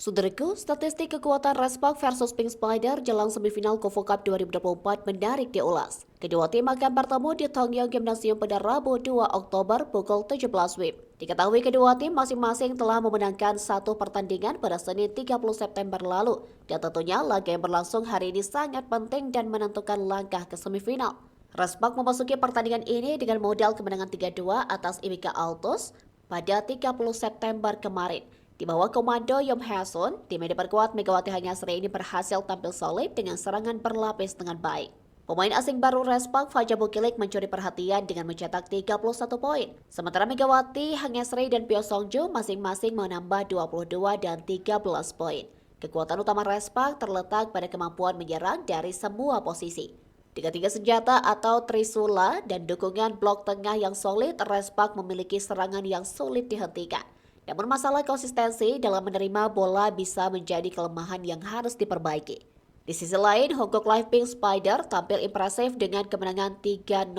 Saudaraku, statistik kekuatan Respak versus Pink Spider jelang semifinal Kofo Cup 2024 menarik diulas. Kedua tim akan bertemu di Tongyeong Gymnasium pada Rabu 2 Oktober pukul 17 WIB. Diketahui kedua tim masing-masing telah memenangkan satu pertandingan pada Senin 30 September lalu. Dan tentunya laga yang berlangsung hari ini sangat penting dan menentukan langkah ke semifinal. Respak memasuki pertandingan ini dengan modal kemenangan 3-2 atas Iwika Altos pada 30 September kemarin. Di bawah komando Yom Hae-sun, tim yang diperkuat Megawati Hanyasri ini berhasil tampil solid dengan serangan berlapis dengan baik. Pemain asing baru Respak, Fajar Bukilik mencuri perhatian dengan mencetak 31 poin. Sementara Megawati Hanyasri dan Pyo Songju masing-masing menambah 22 dan 13 poin. Kekuatan utama Respak terletak pada kemampuan menyerang dari semua posisi. Dengan tiga senjata atau trisula dan dukungan blok tengah yang solid, Respak memiliki serangan yang sulit dihentikan. Namun masalah konsistensi dalam menerima bola bisa menjadi kelemahan yang harus diperbaiki. Di sisi lain, Hongkong Live Pink Spider tampil impresif dengan kemenangan 3-0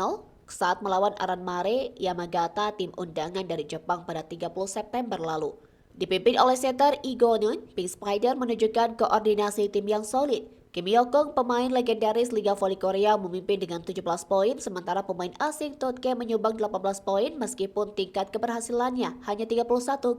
saat melawan Aranmare Yamagata, tim undangan dari Jepang pada 30 September lalu. Dipimpin oleh center Igonun, Pink Spider menunjukkan koordinasi tim yang solid. Kim Hyokong, pemain legendaris Liga Voli Korea, memimpin dengan 17 poin, sementara pemain asing Totke menyumbang 18 poin meskipun tingkat keberhasilannya hanya 31,1%.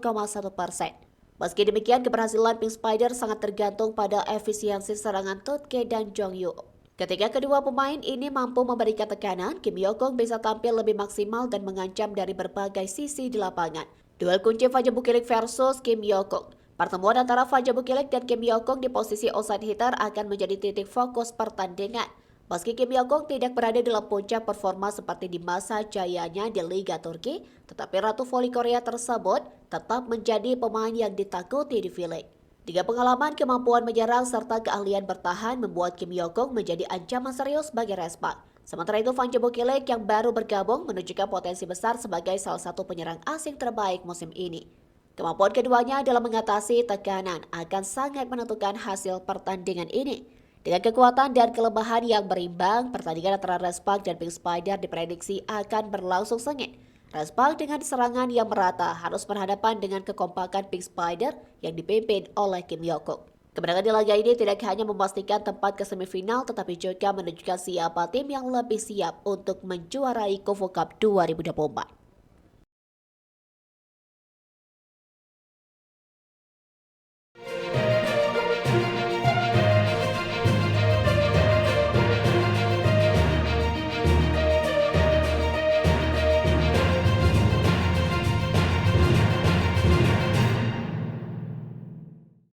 Meski demikian, keberhasilan Pink Spider sangat tergantung pada efisiensi serangan Totke dan Jong Yu. Ketika kedua pemain ini mampu memberikan tekanan, Kim Hyokong bisa tampil lebih maksimal dan mengancam dari berbagai sisi di lapangan. Duel kunci Fajar Bukilik versus Kim Hyokong. Pertemuan antara Fajar Bukilik dan Kim Hyokong di posisi outside hitter akan menjadi titik fokus pertandingan. Meski Kim Hyokong tidak berada dalam puncak performa seperti di masa jayanya di Liga Turki, tetapi Ratu Voli Korea tersebut tetap menjadi pemain yang ditakuti di V-League. Dengan pengalaman, kemampuan menyerang, serta keahlian bertahan membuat Kim Hyokong menjadi ancaman serius bagi Respak. Sementara itu, Fajar Bukilik yang baru bergabung menunjukkan potensi besar sebagai salah satu penyerang asing terbaik musim ini. Kemampuan keduanya dalam mengatasi tekanan akan sangat menentukan hasil pertandingan ini. Dengan kekuatan dan kelemahan yang berimbang, pertandingan antara Respak dan Pink Spider diprediksi akan berlangsung sengit. Respak dengan serangan yang merata harus berhadapan dengan kekompakan Pink Spider yang dipimpin oleh Kim Hyokong. Kemenangan di laga ini tidak hanya memastikan tempat ke semifinal, tetapi juga menunjukkan siapa tim yang lebih siap untuk menjuarai Kofo Cup 2024.